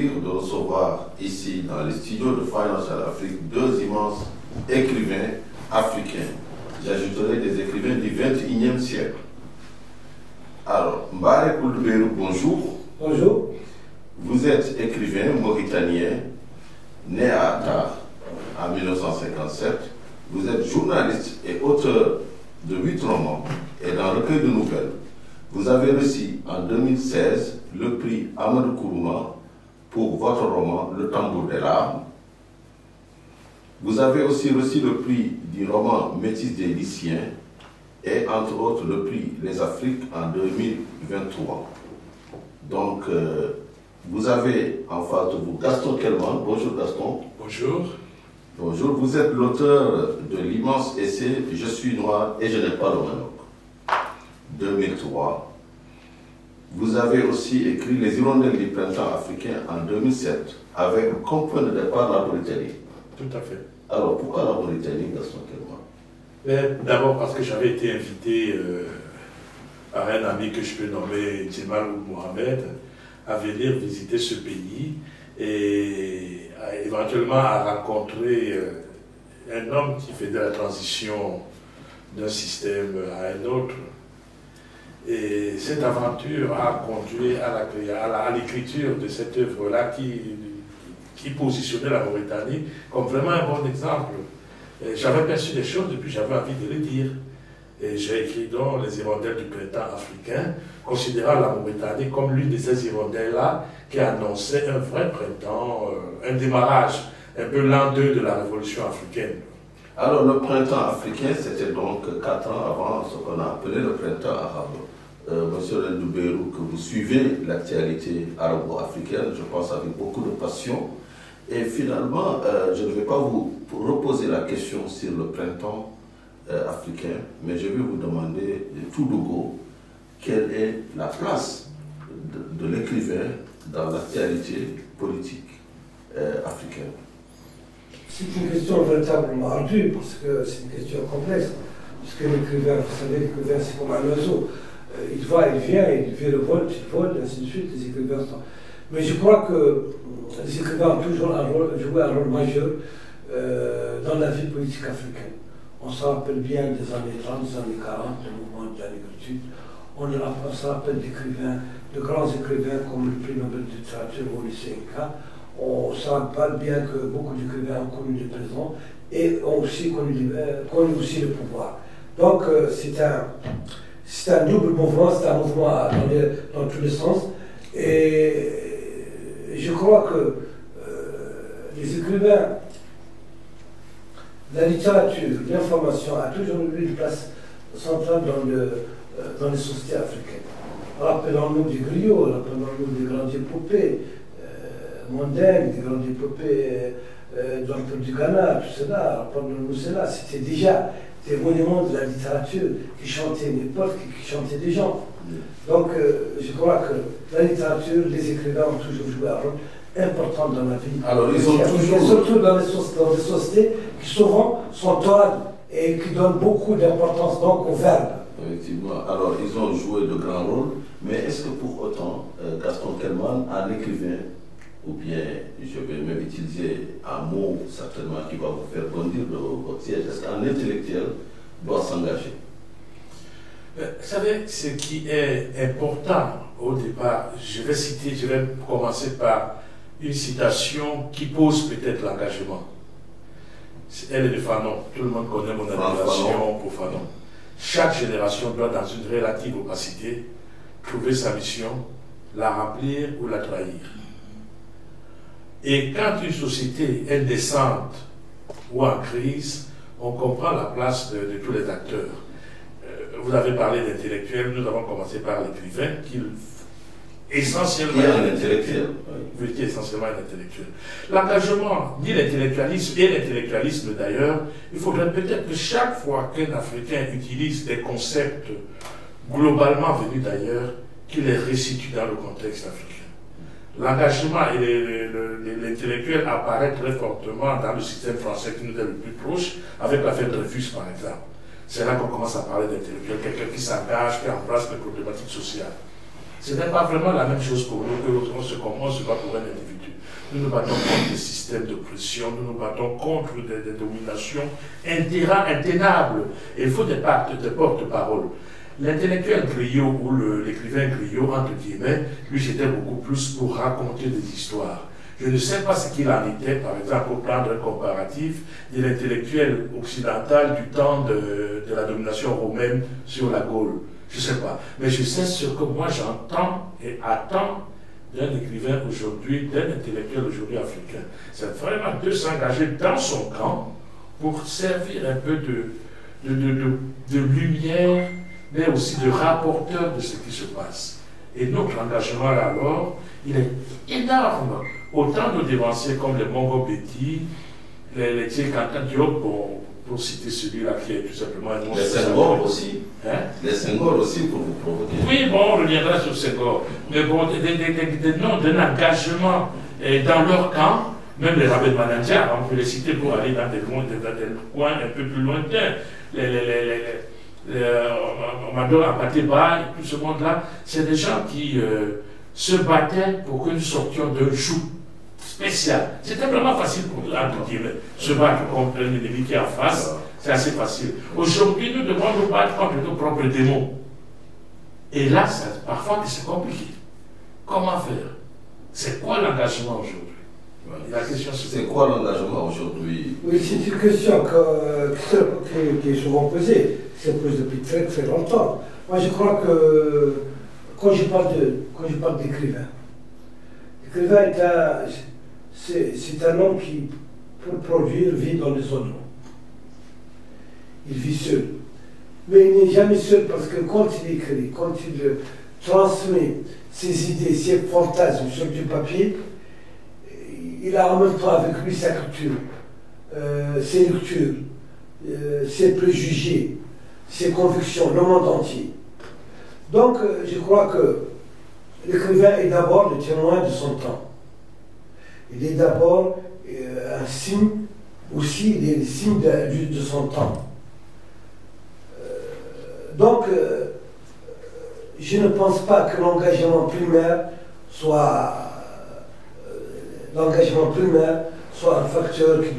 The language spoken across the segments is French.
plaisir de recevoir ici dans les studios de Financial Afrique deux immenses écrivains africains. J'ajouterai des écrivains du XXIe siècle. Alors, Mbare Koulbeirou, bonjour. Bonjour. Vous êtes écrivain mauritanien, né à Attar en 1957. Vous êtes journaliste et auteur de 8 romans et d'un recueil de nouvelles. Vous avez reçu en 2016 le prix Amadou Kourouma pour votre roman Le Tambour des larmes. Vous avez aussi reçu le prix du roman Métis des lycéens et entre autres le prix Les Afriques en 2023. Donc, vous avez en face de vous Gaston Kelman. Bonjour Gaston. Bonjour. Bonjour, vous êtes l'auteur de l'immense essai « Je suis noir et je n'ai pas le Maroc » 2003. Vous avez aussi écrit Les hirondelles du printemps africain en 2007 avec comme point de départ la Mauritanie. Tout à fait. Alors pourquoi la Mauritanie, Gaston Kelman? D'abord parce que j'avais été invité par un ami que je peux nommer Djemal Mohamed à venir visiter ce pays et éventuellement à rencontrer un homme qui fait de la transition d'un système à un autre. Et cette aventure a conduit à l'écriture de cette œuvre-là qui positionnait la Mauritanie comme vraiment un bon exemple. J'avais perçu des choses et puis j'avais envie de les dire. Et j'ai écrit donc Les hirondelles du printemps africain, considérant la Mauritanie comme l'une de ces hirondelles-là qui annonçait un vrai printemps, un démarrage, un peu l'an 2 de la révolution africaine. Alors le printemps africain, c'était donc 4 ans avant ce qu'on a appelé le printemps arabe. Monsieur Koulbeirou, que vous suivez l'actualité arabo-africaine, je pense avec beaucoup de passion. Et finalement, je ne vais pas vous reposer la question sur le printemps africain, mais je vais vous demander tout de go quelle est la place de l'écrivain dans l'actualité politique africaine. C'est une question véritablement ardue parce que c'est une question complexe. Parce que l'écrivain, vous savez, l'écrivain c'est comme un oiseau. Il va, il vient, il fait le vol, il vole, et ainsi de suite. Les écrivains sont... Mais je crois que les écrivains ont toujours joué un rôle majeur dans la vie politique africaine. On se rappelle bien des années 30, des années 40, le mouvement de la négritude. On se rappelle d'écrivains, de grands écrivains comme le prix Nobel de littérature Maurice Nka. On se rappelle bien que beaucoup d'écrivains ont connu les prisons et ont aussi connu aussi le pouvoir. Donc c'est un double mouvement, c'est un mouvement dans tous les sens. Et je crois que les écrivains, la littérature, l'information a toujours eu une place centrale dans les sociétés africaines. Rappelons-nous des griots, rappelons-nous des grandes épopées mondaines, des grandes épopées du Ghana, tout cela, rappelons-nous cela. C'était déjà des monuments de la littérature qui chantaient une époque, qui chantaient des gens. Donc je crois que la littérature, les écrivains ont toujours joué un rôle important dans la vie. Alors ils ont toujours... Surtout dans des sociétés qui souvent sont orales et qui donnent beaucoup d'importance donc au verbe. Effectivement. Alors ils ont joué de grands rôles, mais est-ce que pour autant, Gaston Kelman, un écrivain, ou bien je vais même utiliser un mot certainement qui va vous faire bondir de votre siège, est-ce qu'un intellectuel doit s'engager? Vous savez, ce qui est important au départ, je vais commencer par une citation qui pose peut-être l'engagement. Elle est de Fanon. Tout le monde connaît mon admiration pour Fanon. Chaque génération doit, dans une relative opacité, trouver sa mission, la remplir ou la trahir. Et quand une société est naissante ou en crise, on comprend la place de tous les acteurs. Vous avez parlé d'intellectuels, nous avons commencé par l'écrivain, qui essentiellement qui est un intellectuel. Oui, qui est essentiellement un intellectuel. L'engagement, ni l'intellectualisme, et l'intellectualisme d'ailleurs, il faudrait peut-être que chaque fois qu'un Africain utilise des concepts globalement venus d'ailleurs, qu'il les resitue dans le contexte africain. L'engagement et l'intellectuel apparaît très fortement dans le système français qui nous est le plus proche, avec l'affaire Dreyfus par exemple. C'est là qu'on commence à parler d'intellectuel, quelqu'un qui s'engage, qui embrasse les problématiques sociales. Ce n'est pas vraiment la même chose pour nous que l'autre, on se voit pour un individu. Nous nous battons contre des systèmes d'oppression, nous nous battons contre des dominations intenables. Et il faut des porte-parole. L'intellectuel griot ou l'écrivain griot, entre guillemets, lui c'était beaucoup plus pour raconter des histoires. Je ne sais pas ce qu'il en était, par exemple, pour prendre un comparatif de l'intellectuel occidental du temps de la domination romaine sur la Gaule. Je ne sais pas. Mais je sais ce que moi j'entends et attends d'un écrivain aujourd'hui, d'un intellectuel aujourd'hui africain. C'est vraiment de s'engager dans son camp pour servir un peu de lumière, mais aussi de rapporteur de ce qui se passe. Et notre engagement là alors, il est énorme. Autant nos dévanciers comme les Mongo Betty, les Tchèques Diop, pour citer celui-là qui est tout simplement... Les Senghor aussi. Hein? Les Senghor aussi pour vous provoquer. Oui, bon, on reviendra sur Senghor. Mais bon, des noms d'un engagement dans leur camp, même les Rabel Manandja, on peut les citer pour aller dans des coins un peu plus lointains. Amadou Apateba et tout ce monde-là, c'est des gens qui se battaient pour que nous sortions d'un joug spécial. C'était vraiment facile pour nous, entre guillemets, se battre contre un ennemi qui est en face, c'est assez facile. Aujourd'hui, nous devons nous battre contre nos propres démons. Et là, parfois, c'est compliqué. Comment faire? C'est quoi l'engagement aujourd'hui? La question, c'est quoi l'engagement aujourd'hui? Oui, c'est une question qui est souvent posée. C'est posée depuis très très longtemps. Moi, je crois que quand je parle d'écrivain, l'écrivain c'est un homme qui, pour produire, vit dans les zones. Il vit seul. Mais il n'est jamais seul parce que quand il écrit, quand il transmet ses idées, ses fantasmes sur du papier, il a en même temps avec lui sa culture, ses lectures, ses préjugés, ses convictions, le monde entier. Donc, je crois que l'écrivain est d'abord le témoin de son temps. Il est d'abord un signe, aussi, il est le signe de son temps. Donc, je ne pense pas que l'engagement primaire soit un facteur qui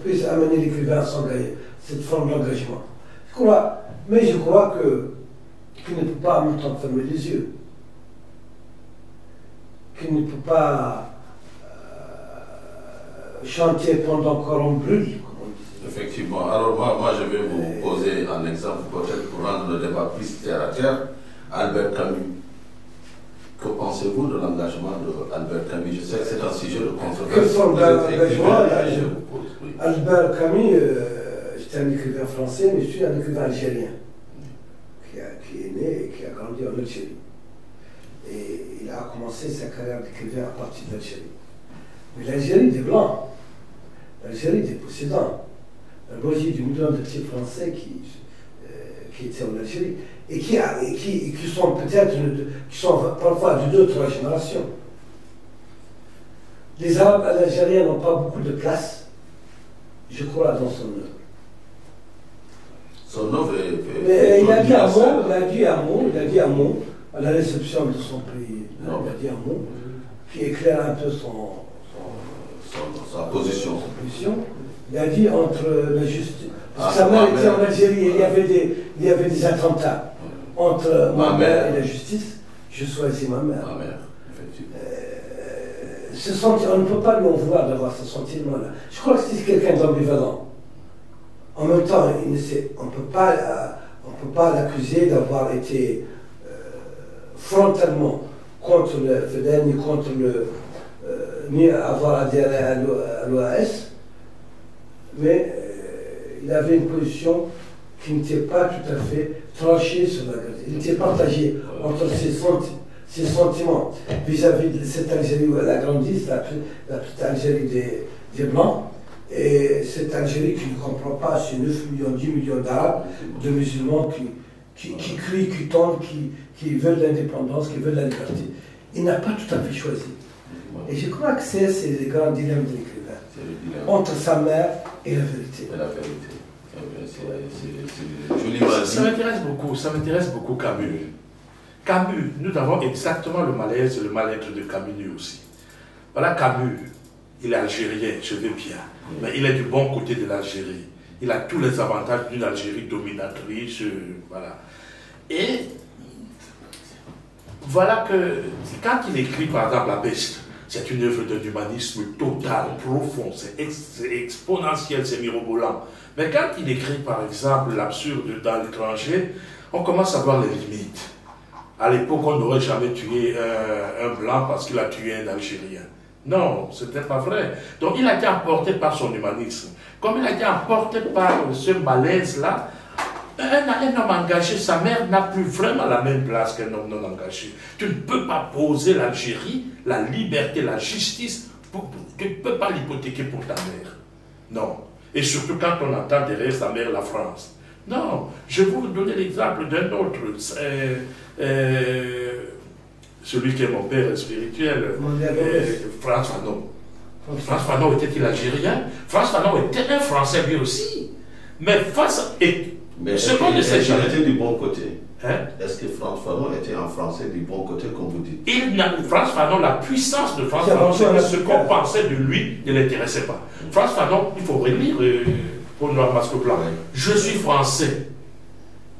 puisse amener l'écrivain à s'engager, cette forme d'engagement. Mais je crois qu'il ne peut pas en même temps fermer les yeux, qu'il ne peut pas chanter pendant qu'on brûle. Effectivement. Alors moi je vais vous poser un exemple peut-être pour rendre le débat plus terre à terre. Albert Camus. Que pensez-vous de l'engagement d'Albert Camus? Je sais que c'est un sujet de controverse. Quelle forme d'engagement? Oui. Albert Camus, j'étais un écrivain français, mais je suis un écrivain algérien qui est né et qui a grandi en Algérie. Et il a commencé sa carrière d'écrivain à partir d'Algérie. Mais l'Algérie des Blancs, l'Algérie des possédants, un logis du million de petits Français qui étaient en Algérie et qui sont peut-être, qui sont parfois de 2-3 générations. Les Arabes algériens n'ont pas beaucoup de place, je crois, dans son œuvre. Son œuvre Mais il a dit un mot à la réception de son pays. Il a dit un mot qui éclaire un peu sa position. Il a dit entre la justice. Parce que sa mère était en Algérie, il y avait des attentats. Entre ma mère et la justice, je choisis ma mère. Ma mère, effectivement. On ne peut pas lui en vouloir d'avoir ce sentiment-là. Je crois que c'est quelqu'un d'ambivalent. En même temps, on ne peut pas l'accuser d'avoir été frontalement contre le FEDEN, ni avoir adhéré à l'OAS, mais il avait une position qui n'était pas tout à fait tranchée sur la Gaza. Il était partagé entre ses sentiments vis-à-vis de cette Algérie où elle a grandi, la petite Algérie des Blancs, et cette Algérie qui ne comprend pas ces 9 millions, 10 millions d'Arabes, de musulmans qui crient, qui tombent, qui veulent l'indépendance, qui veulent la liberté. Il n'a pas tout à fait choisi. Et je crois que c'est le grand dilemme de l'écrivain, entre sa mère et la vérité. Et la vérité. Ça m'intéresse beaucoup Camus. Camus, nous avons exactement le malaise et le mal-être de Camus lui aussi. Voilà Camus, il est algérien, je veux bien, mais il est du bon côté de l'Algérie. Il a tous les avantages d'une Algérie dominatrice, voilà. Et voilà que quand il écrit par exemple La Peste, c'est une œuvre d'un humanisme total, profond, c'est exponentiel, c'est mirobolant. Mais quand il écrit par exemple L'absurde dans l'étranger, on commence à voir les limites. À l'époque, on n'aurait jamais tué un blanc parce qu'il a tué un Algérien. Non, ce n'était pas vrai. Donc il a été emporté par son humanisme. Comme il a été emporté par ce malaise-là, un homme engagé, sa mère n'a plus vraiment la même place qu'un homme non engagé. Tu ne peux pas poser l'Algérie, la liberté, la justice, tu ne peux pas l'hypothéquer pour ta mère. Non. Et surtout quand on entend derrière sa mère la France. Non. Je vais vous donner l'exemple d'un autre. Celui qui est mon père spirituel, Frantz Fanon. Frantz Fanon était-il algérien? Frantz Fanon était un Français lui aussi. Mais face mais est-ce qu'il était du bon côté? Hein? Est-ce que Frantz Fanon était en français du bon côté, comme vous dites? Frantz Fanon, la puissance de Frantz Fanon, c'est que ce qu'on pensait de lui ne l'intéressait pas. Frantz Fanon, il faut relire pour Noir Masque Blanc. Je suis français.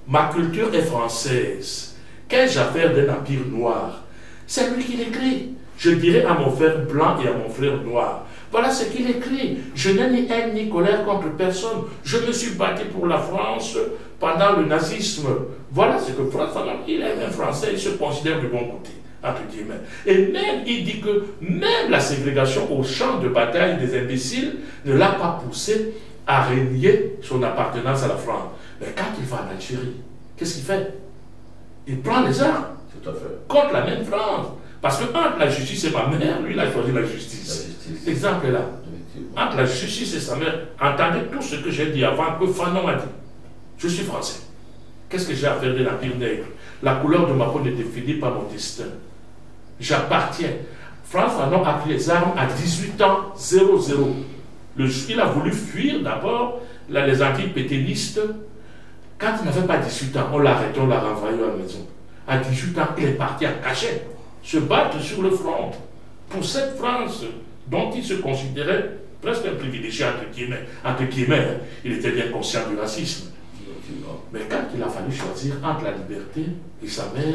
Ma culture est française. Qu'ai-je à faire d'un empire noir? C'est lui qui l'écrit. Je dirais à mon frère blanc et à mon frère noir. Voilà ce qu'il écrit. Je n'ai ni haine ni colère contre personne. Je me suis battu pour la France pendant le nazisme. Voilà ce que Frantz Fanon, il est un Français, il se considère du bon côté, entre guillemets. Et même, il dit que même la ségrégation au champ de bataille des imbéciles ne l'a pas poussé à renier son appartenance à la France. Mais quand il va en Algérie, qu'est-ce qu'il fait? Il prend les armes. Tout à fait. Contre la même France. Parce que entre la justice et ma mère, lui, il a choisi la justice. L'exemple est là. Entre la justice et sa mère, entendez tout ce que j'ai dit avant que Fanon a dit. Je suis français. Qu'est-ce que j'ai à faire de l'Empire nègre? La couleur de ma peau ne définit pas mon destin. J'appartiens. Frantz Fanon a pris les armes à 18 ans, 00. Il a voulu fuir d'abord les anti-pétainistes. Quand il n'avait pas 18 ans, on l'a arrêté, on l'a renvoyé à la maison. À 18 ans, il est parti en cachette, se battre sur le front pour cette France dont il se considérait presque un privilégié, entre guillemets. Il était bien conscient du racisme. Mais quand il a fallu choisir entre la liberté et sa mère,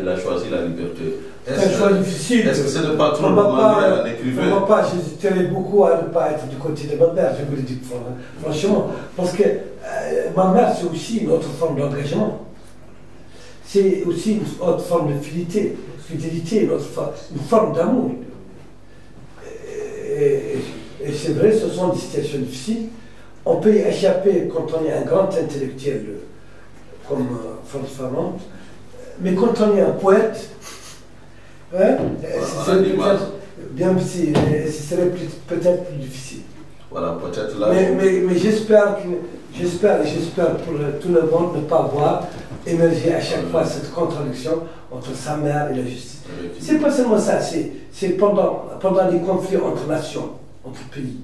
il a choisi la liberté. C'est un choix difficile. Est-ce que c'est le patron de Manuel, un écrivain? Non, pas, j'hésiterais beaucoup à ne pas être du côté de ma mère, je vous le dis franchement. Parce que ma mère, c'est aussi une autre forme d'engagement. C'est aussi une autre forme de fidélité, une forme d'amour. Et c'est vrai, ce sont des situations difficiles. On peut y échapper quand on est un grand intellectuel comme Frantz Fanon, mais quand on est un poète, hein, ce serait peut-être plus difficile. Voilà, peut-être là. Mais j'espère pour tout le monde ne pas voir émerger à chaque fois cette contradiction entre sa mère et la justice. C'est pas seulement ça, c'est pendant les conflits entre nations, entre pays.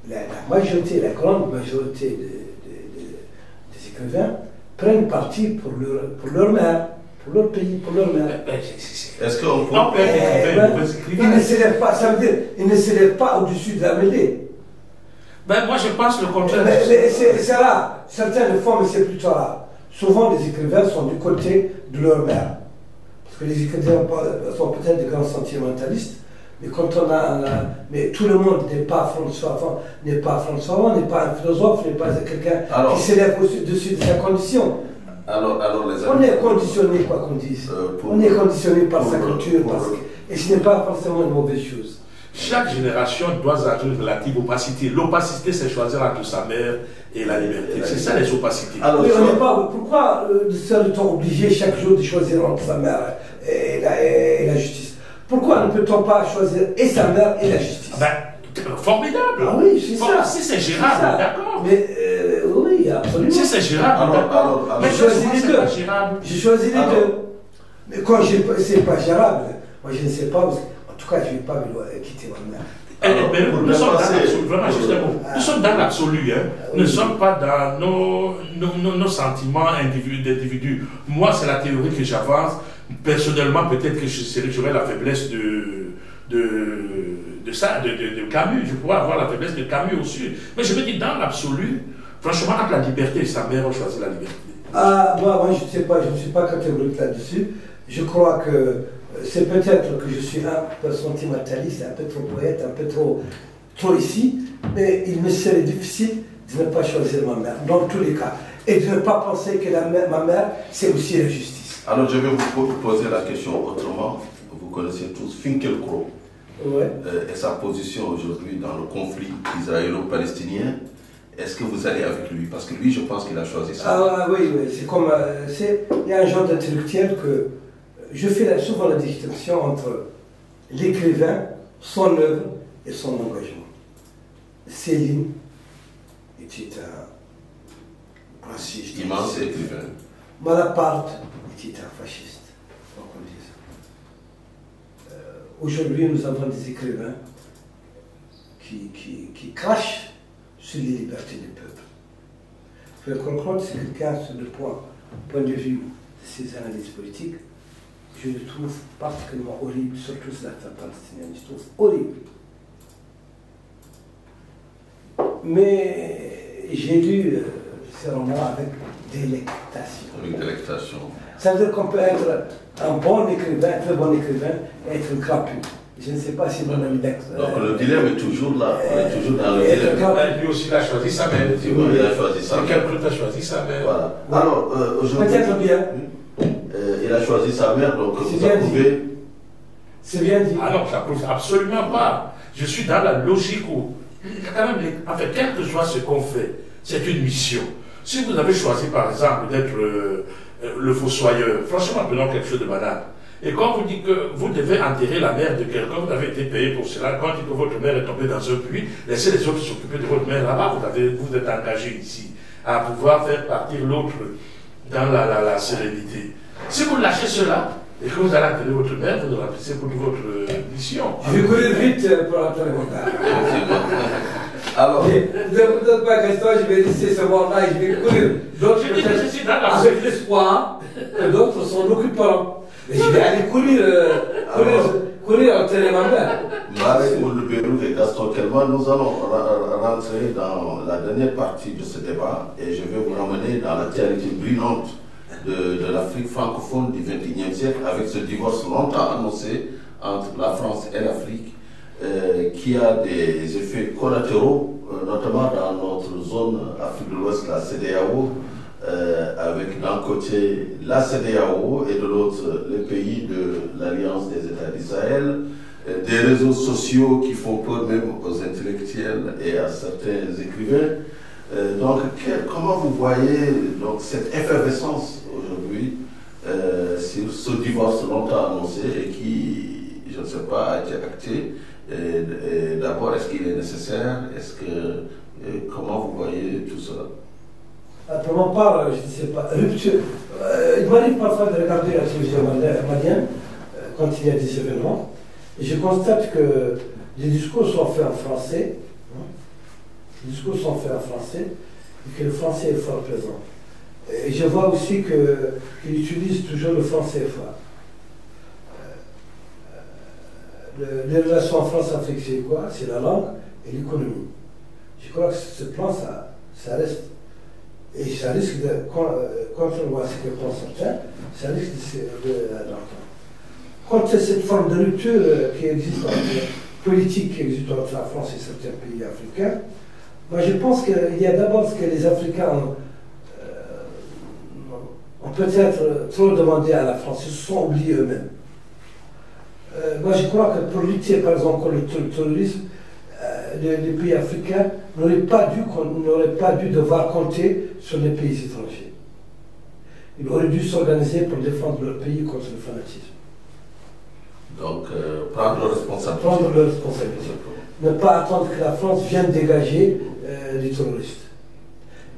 La grande majorité des écrivains prennent parti pour leur mère, pour leur pays, pour leur mère. Est-ce qu'on peut ils ne s'élèvent pas, ça veut dire ils ne s'élèvent pas au-dessus de la mêlée. Ben, moi je pense le contraire. C'est rare, certains le font, mais c'est plutôt rare. Souvent les écrivains sont du côté de leur mère. Parce que les écrivains sont peut-être des grands sentimentalistes. Mais quand mais tout le monde n'est pas François Fanon, n'est pas un philosophe, n'est pas quelqu'un qui s'élève au-dessus de sa condition. On est conditionné, quoi qu'on dise. On est conditionné par sa culture, et ce n'est pas forcément une mauvaise chose. Chaque génération doit avoir une relative opacité. L'opacité, c'est choisir entre sa mère et la liberté. C'est ça les opacités. Mais on n'est pas. Pourquoi serait-on obligé chaque jour de choisir entre sa mère et la justice? Pourquoi ne peut-on pas choisir et sa mère et la justice? Formidable. Ah oui, c'est ça. Si c'est gérable, d'accord. Mais oui, absolument. Si c'est gérable, d'accord. Mais j'ai choisi les deux. J'ai choisi les deux. Mais quand c'est pas gérable, moi je ne sais pas. En tout cas, je ne vais pas quitter ma mère. Mais nous sommes dans l'absolu, vraiment juste un mot. Nous sommes dans l'absolu, hein. Nous ne sommes pas dans nos sentiments d'individus. Moi, c'est la théorie que j'avance. Personnellement, peut-être que j'aurais la faiblesse de Camus. Je pourrais avoir la faiblesse de Camus aussi. Mais je veux dire, dans l'absolu, franchement, entre la liberté et sa mère, on choisit la liberté. Moi, je ne sais pas, je ne suis pas catégorique là-dessus. Je crois que c'est peut-être que je suis un peu sentimentaliste, un peu trop poète, un peu trop ici, mais il me serait difficile de ne pas choisir ma mère, dans tous les cas. Et de ne pas penser que ma mère, c'est aussi la justice. Alors, je vais vous poser la question autrement. Vous connaissez tous Finkielkraut et sa position aujourd'hui dans le conflit israélo-palestinien. Est-ce que vous allez avec lui? Parce que lui, je pense qu'il a choisi ça. Oui, c'est comme... il y a un genre d'intellectuel que... Je fais souvent la distinction entre l'écrivain, son œuvre et son engagement. Céline était un raciste. Immense écrivain. Malaparte était un fasciste. Aujourd'hui, nous avons des écrivains qui crachent sur les libertés du peuple. Finkielkraut, c'est quelqu'un sur le point de vue de ses analyses politiques. Je le trouve particulièrement horrible, surtout sur la fin palestinienne. Je trouve horrible. Mais j'ai lu ces romans avec délectation. Avec délectation. Ça veut dire qu'on peut être un bon écrivain, un très bon écrivain, et être un crapu. Je ne sais pas si mon ami Dex. Donc le dilemme est toujours là. On est toujours dans le dilemme. Lui aussi, il a choisi sa mère. Il a choisi sa mère. Quelqu'un a choisi sa mère. Voilà. Alors, aujourd'hui. Peut-être bien. Il a choisi sa mère, donc vous approuvez. C'est bien dit. Ah non, je n'approuve absolument pas. Je suis dans la logique où, quand même, en fait, quel que soit ce qu'on fait, c'est une mission. Si vous avez choisi, par exemple, d'être le fossoyeur, franchement, prenons quelque chose de banal. Et quand vous dites que vous devez enterrer la mère de quelqu'un, vous avez été payé pour cela, quand dit que votre mère est tombée dans un puits, laissez les autres s'occuper de votre mère là-bas, vous êtes engagé ici, à pouvoir faire partir l'autre dans la sérénité. Si vous lâchez cela, et que vous allez enterrer votre mère, vous remplissez pour votre mission. Je vais courir vite pour entrer mon gars. Alors, ne vous donne pas question, je vais laisser ce moment-là et je vais courir. D'autres, avec l'espoir que d'autres sont occupants. Mais je vais aller courir enterrer ma mère. Marek Mouloubérou et Gaston Kelman, nous allons rentrer dans la dernière partie de ce débat et je vais vous ramener dans l'actualité brûlante de l'Afrique francophone du XXIe siècle avec ce divorce longtemps annoncé entre la France et l'Afrique qui a des effets collatéraux, notamment dans notre zone Afrique de l'Ouest, la CEDEAO, avec d'un côté la CEDEAO et de l'autre les pays de l'Alliance des États d'Israël, des réseaux sociaux qui font peur même aux intellectuels et à certains écrivains. Donc, comment vous voyez donc, cette effervescence aujourd'hui sur ce divorce longtemps annoncé et qui, je ne sais pas, a été acté? D'abord, est-ce qu'il est nécessaire? Comment vous voyez tout cela? Pour ma part, je ne sais pas, rupture. Il m'arrive parfois de regarder la télévision malienne quand il y a des événements, et je constate que les discours sont faits en français, et que le français est fort présent. Et je vois aussi qu'ils utilisent toujours le franc CFA. Les relations en France-Afrique, c'est quoi? C'est la langue et l'économie. Je crois que ce plan, ça reste. Et ça risque de, quand on voit ce que pensent certains, ça risque d'entendre. Quant à cette forme de rupture qui existe, politique qui existe entre la France et certains pays africains, moi je pense qu'il y a d'abord ce que les Africains ont peut-être trop demandé à la France, ils se sont oubliés eux-mêmes. Moi je crois que pour lutter par exemple contre le terrorisme, les pays africains n'auraient pas dû devoir compter sur les pays étrangers. Ils auraient dû s'organiser pour défendre leur pays contre le fanatisme. Donc, prendre leur responsabilité. Prendre leur responsabilité. Ne pas attendre que la France vienne dégager les terroristes.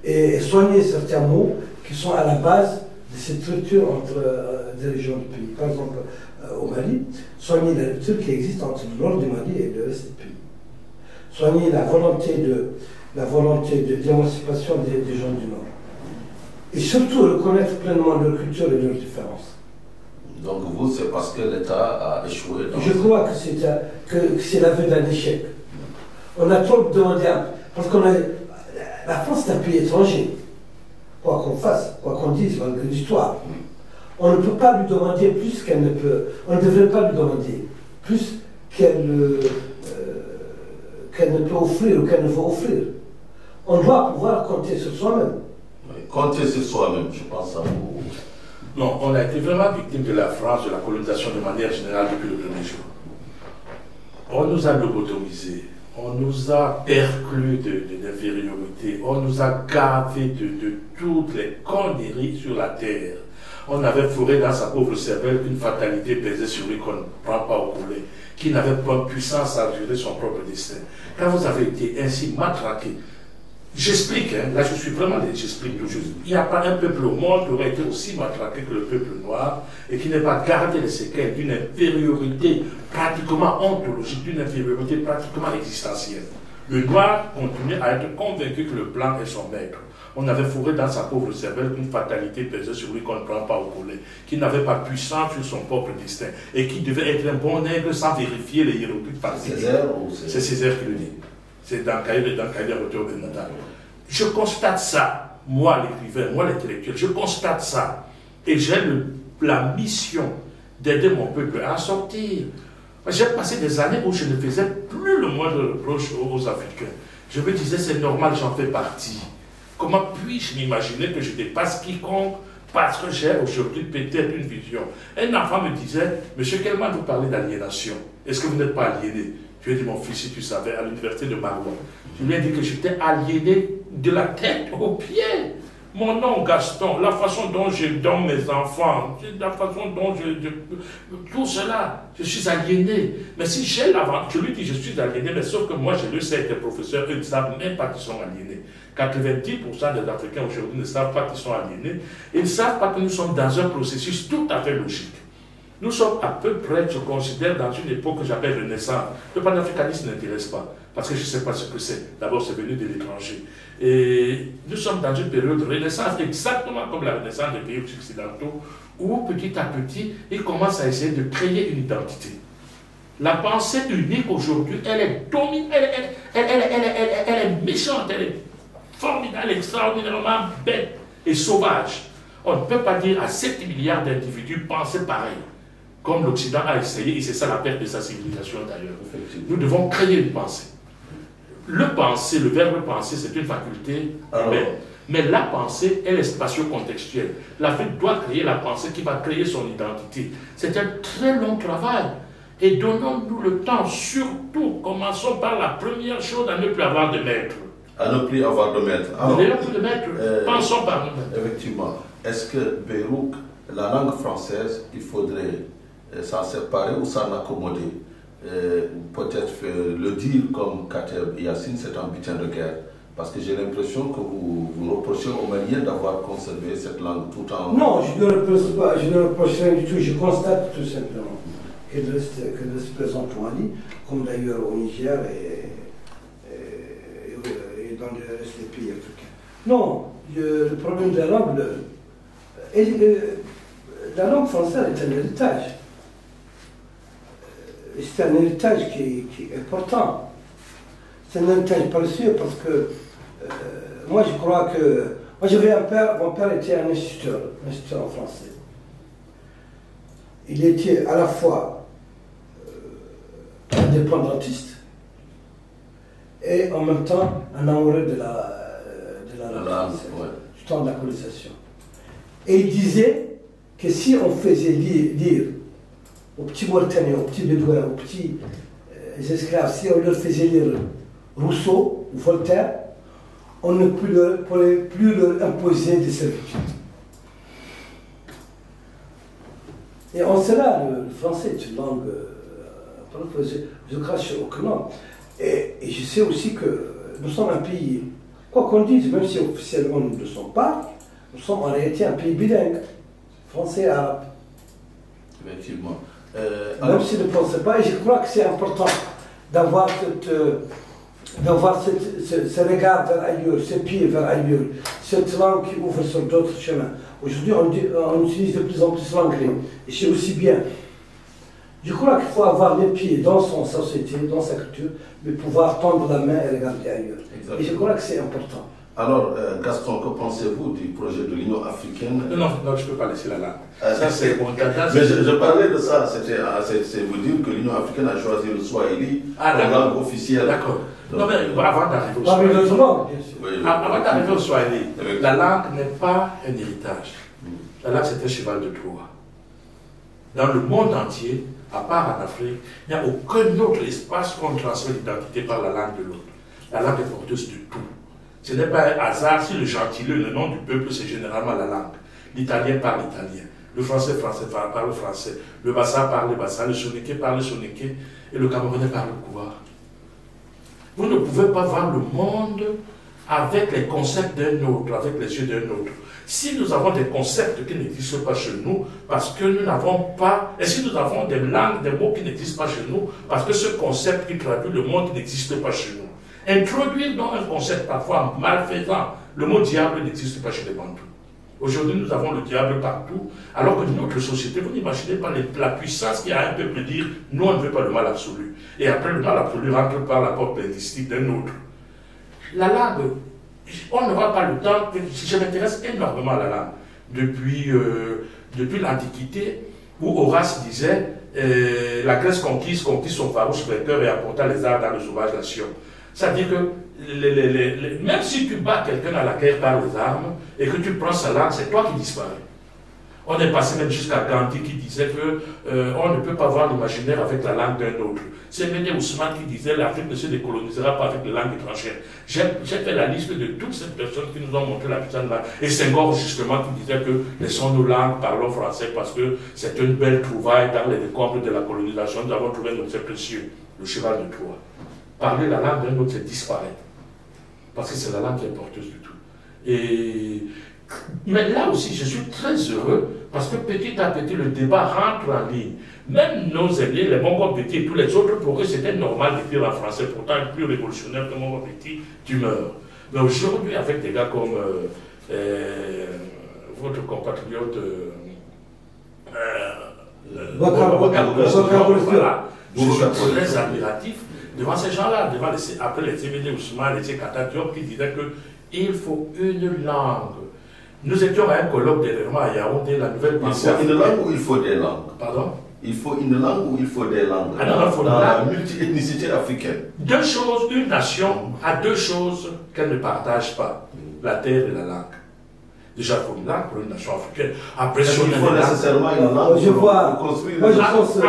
Et soigner certains mots qui sont à la base de cette rupture entre des régions du pays. Par exemple, au Mali, soigner la rupture qui existe entre le nord du Mali et le reste du pays. soigner la volonté d'émancipation des gens du Nord. Et surtout reconnaître pleinement leur culture et leurs différences. Donc vous, c'est parce que l'État a échoué dans... Je crois que c'est l'aveu d'un échec. On a trop demandé, parce que la France est un pays étranger. Quoi qu'on fasse, quoi qu'on dise, malgré l'histoire. On ne peut pas lui demander plus qu'elle ne peut. On ne devrait pas lui demander plus qu'elle ne peut offrir ou qu'elle ne veut offrir. On doit pouvoir compter sur soi-même. Oui, compter sur soi-même, je pense à vous. Non, on a été vraiment victime de la France, de la colonisation de manière générale depuis le premier jour. On nous a lobotomisés, on nous a perclus d'infériorité, on nous a gavé de toutes les conneries sur la terre. On avait fourré dans sa pauvre cervelle qu'une fatalité pesait sur lui qu'on ne prend pas au collet, qui n'avait pas puissance à gérer son propre destin. Quand vous avez été ainsi matraqué, j'explique, hein, là j'explique toujours. Il n'y a pas un peuple au monde qui aurait été aussi matraqué que le peuple noir et qui n'ait pas gardé les séquelles d'une infériorité pratiquement ontologique, d'une infériorité pratiquement existentielle. Le noir continuait à être convaincu que le blanc est son maître. On avait fourré dans sa pauvre cervelle qu'une fatalité pesait sur lui qu'on ne prend pas au collet, qui n'avait pas puissance sur son propre destin et qui devait être un bon nègre sans vérifier les hiéroglyphes. C'est Césaire qui le dit. C'est dans Cahiers Retour de Natal. Je constate ça, moi l'écrivain, moi l'intellectuel, je constate ça. Et j'ai la mission d'aider mon peuple à sortir. J'ai passé des années où je ne faisais plus le moindre reproche aux Africains. Je me disais, c'est normal, j'en fais partie. Comment puis-je m'imaginer que je dépasse quiconque parce que j'ai aujourd'hui peut-être une vision? Un enfant me disait, Monsieur Kelman, vous parlez d'aliénation. Est-ce que vous n'êtes pas aliéné? Je lui ai dit, mon fils, si tu savais, à l'université de Maroua, je lui ai dit que j'étais aliéné de la tête aux pieds. Mon nom, Gaston, la façon dont je donne mes enfants, la façon dont tout cela, je suis aliéné. Mais si j'ai l'avantage, je lui dis, je suis aliéné, mais sauf que moi, je le sais, être professeur, eux ne savent même pas qu'ils sont aliénés. 90% des Africains aujourd'hui ne savent pas qu'ils sont aliénés. Ils ne savent pas que nous sommes dans un processus tout à fait logique. Nous sommes à peu près, je considère, dans une époque que j'appelle Renaissance. Le panafricanisme n'intéresse pas, parce que je ne sais pas ce que c'est. D'abord, c'est venu de l'étranger. Et nous sommes dans une période de Renaissance, exactement comme la Renaissance des pays occidentaux, où petit à petit, ils commencent à essayer de créer une identité. La pensée unique aujourd'hui, elle est dominante, elle est méchante, elle est formidable, extraordinairement bête et sauvage. On ne peut pas dire à 7 milliards d'individus penser pareil. Comme l'Occident a essayé, et c'est ça la perte de sa civilisation d'ailleurs. Nous devons créer une pensée. Le penser, le verbe penser, c'est une faculté humaine. Mais la pensée, elle est spatio-contextuelle. L'Afrique doit créer la pensée qui va créer son identité. C'est un très long travail. Et donnons-nous le temps, surtout, commençons par la première chose, à ne plus avoir de maître. À ne plus avoir de maître. Ne plus de maître, pensons par nous-mêmes. Effectivement. Est-ce que Beyrouth, la langue française, il faudrait s'en séparer ou s'en accommoder? Peut-être le dire comme Kateb Yassine, c'est un butin de guerre. Parce que j'ai l'impression que vous reprochez aux Maliens d'avoir conservé cette langue tout en... Non, je ne reproche pas, je ne reproche rien du tout, je constate tout simplement qu'elle reste présente au Mali, comme d'ailleurs au Niger et dans le reste des pays africains. Non, le problème de la langue, la langue française est un héritage. C'est un héritage qui est important. C'est un héritage précieux parce que moi je crois que... Moi j'avais un père, mon père était un instituteur en français. Il était à la fois indépendantiste et en même temps un amoureux de la langue française, du temps de la colonisation. Et il disait que si on faisait lire aux petits Mauritaniens, aux petits Bédouins, aux petits esclaves, si on leur faisait lire Rousseau ou Voltaire, on ne pourrait plus leur imposer des servitudes. Et en cela, le français est une langue, je crache aucun nom. Et je sais aussi que nous sommes un pays, quoi qu'on dise, même si officiellement nous ne le sommes pas, nous sommes en réalité un pays bilingue, français et arabe. Effectivement. Même si je ne pensais pas, et je crois que c'est important d'avoir de voir ce regard vers ailleurs, ce pied vers ailleurs, cette langue qui ouvre sur d'autres chemins. Aujourd'hui, on utilise de plus en plus l'anglais, et c'est aussi bien. Je crois qu'il faut avoir les pieds dans son société, dans sa culture, mais pouvoir tendre la main et regarder ailleurs. Exactement. Et je crois que c'est important. Alors, Gaston, que pensez-vous du projet de l'Union africaine? Non, je ne peux pas laisser la langue. Ça, c'est mon dada. Mais je parlais de ça, c'est vous dire que l'Union africaine a choisi le Swahili comme langue officielle. D'accord. Non, mais avant d'arriver au Swahili, avant d'arriver au Swahili, la langue n'est pas un héritage. La langue, c'est un cheval de Troie. Dans le monde entier, à part en Afrique, il n'y a aucun autre espace où on transmet l'identité par la langue de l'autre. La langue est porteuse de tout. Ce n'est pas un hasard si le gentilé, le nom du peuple, c'est généralement la langue. L'italien parle italien, le français parle le français, le bassa parle le bassa, le soninké parle le soninké et le camerounais parle le kouar. Vous ne pouvez pas voir le monde avec les concepts d'un autre, avec les yeux d'un autre. Si nous avons des concepts qui n'existent pas chez nous, parce que nous n'avons pas, et si nous avons des langues, des mots qui n'existent pas chez nous, parce que ce concept qui traduit le monde n'existe pas chez nous. Introduire dans un concept parfois malfaisant, le mot diable n'existe pas chez les Bantous. Aujourd'hui, nous avons le diable partout, alors que dans notre société, vous n'imaginez pas la puissance qu'il y a à un peuple dire « nous, on ne veut pas le mal absolu ». Et après, le mal absolu rentre par la porte linguistique d'un autre. La langue, on n'aura pas le temps, je m'intéresse énormément à la langue. Depuis l'Antiquité, où Horace disait la Grèce conquise son farouche vainqueur et apporta les arts dans le sauvage nation. C'est-à-dire que même si tu bats quelqu'un à la guerre par les armes et que tu prends sa langue, c'est toi qui disparais. On est passé même jusqu'à Gandhi qui disait qu'on ne peut pas voir l'imaginaire avec la langue d'un autre. C'est Médé Ousmane qui disait l'Afrique ne se décolonisera pas avec les langues étrangères. J'ai fait la liste de toutes ces personnes qui nous ont montré la puissance de la langue. Et Senghor justement qui disait que laissons nos langues, parlons français parce que c'est une belle trouvaille dans les décombres de la colonisation. Nous avons trouvé notre précieux, le cheval de Troie. Parler la langue d'un autre, c'est disparaître. Parce que c'est la langue qui est porteuse du tout. Mais là aussi, je suis très heureux parce que petit à petit, le débat rentre en ligne. Même nos aînés, les Mongo Petit et tous les autres, pour eux, c'était normal d'écrire en français. Pourtant, plus révolutionnaire que Mongo Petit, tu meurs. Mais aujourd'hui, avec des gars comme votre compatriote je suis très admiratif devant ces gens-là, après les Médé Ousmane, les Kata Diop qui disaient qu'il faut une langue. Nous étions à un colloque dernièrement à Yaoundé, la nouvelle pensée. Il faut une langue ou il faut des langues? Pardon? Il faut une langue ou il faut des langues? Dans la multi-ethnicité africaine. Deux choses, une nation a deux choses qu'elle ne partage pas, la terre et la langue. Déjà, il faut une langue pour une nation africaine. Après, si il faut nécessairement une langue pour construire